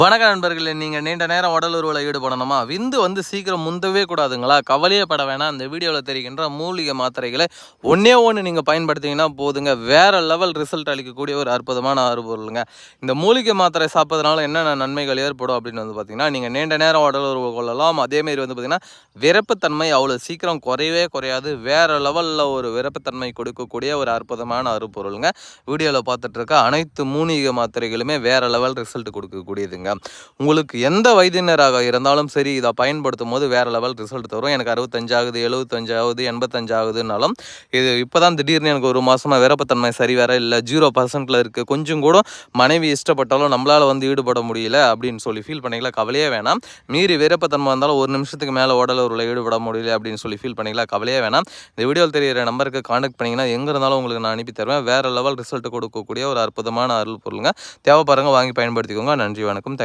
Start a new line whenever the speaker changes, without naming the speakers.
வணக்க நண்பர்களே, நீங்கள் நீண்ட நேரம் உடல் உருவலை ஈடுபடணுமா? விந்து சீக்கிரம் முந்தவே கூடாதுங்களா? கவலையே பட வேணாம். இந்த வீடியோவில் தெரிகின்ற மூலிகை மாத்திரைகளை ஒன்று நீங்கள் பயன்படுத்திங்கன்னா போதுங்க. வேறு லெவல் ரிசல்ட் அளிக்கக்கூடிய ஒரு அற்புதமான அறுபொருளுங்க. இந்த மூலிகை மாத்திரை சாப்பிட்றதுனால என்னென்ன நன்மைகள் ஏற்படும் அப்படின்னு பார்த்தீங்கன்னா, நீங்கள் நீண்ட நேரம் உடல் உறவு கொள்ளலாம். அதேமாரி பார்த்தீங்கன்னா, விரப்புத்தன்மை அவ்வளோ சீக்கிரம் குறையவே குறையாது. வேறு லெவலில் ஒரு விரப்புத்தன்மை கொடுக்கக்கூடிய ஒரு அற்புதமான அறுபொருளுங்க. வீடியோவில் பார்த்துட்டு இருக்க அனைத்து மூலிகை மாத்திரைகளுமே வேறு லெவல் ரிசல்ட் கொடுக்கக்கூடியதுங்க. உங்களுக்கு எந்த வயதினராக இருந்தாலும் சரி, இதை பயன்படுத்தும் போது வேறு லெவல் ரிசல்ட் தரும். எனக்கு 65 ஆகுது, 75 ஆகுது, 85 ஆகுதுனாலும் இது இப்போ தான் திடீர்னு எனக்கு ஒரு மாதமாக விரப்பத்தன்மை சரி வேற இல்லை, 0% இருக்குது, கொஞ்சம் கூட மனைவி இஷ்டப்பட்டாலும் நம்மளால் ஈடுபட முடியல அப்படின்னு சொல்லி ஃபீல் பண்ணிக்கலாம். கவலையே வேணாம். மீறி விரப்பத்தன்மை வந்தாலும் ஒரு நிமிஷத்துக்கு மேலே உடல் உருளை ஈடுபட முடியல அப்படின்னு சொல்லி ஃபீல் பண்ணிக்கலாம். கவலையே வேணாம். இந்த வீடியோவில் தெரிகிற நம்பருக்கு கான்டாக்ட் பண்ணிங்கன்னா எங்கே இருந்தாலும் உங்களுக்கு நான் அனுப்பி தருவேன். வேறு லெவல் ரிசல்ட் கொடுக்கக்கூடிய ஒரு அற்புதமான அருள் பொருளுங்க. தேவைப்படுறவங்க வாங்கி பயன்படுத்திக்கோங்க. நன்றி, வணக்கம்.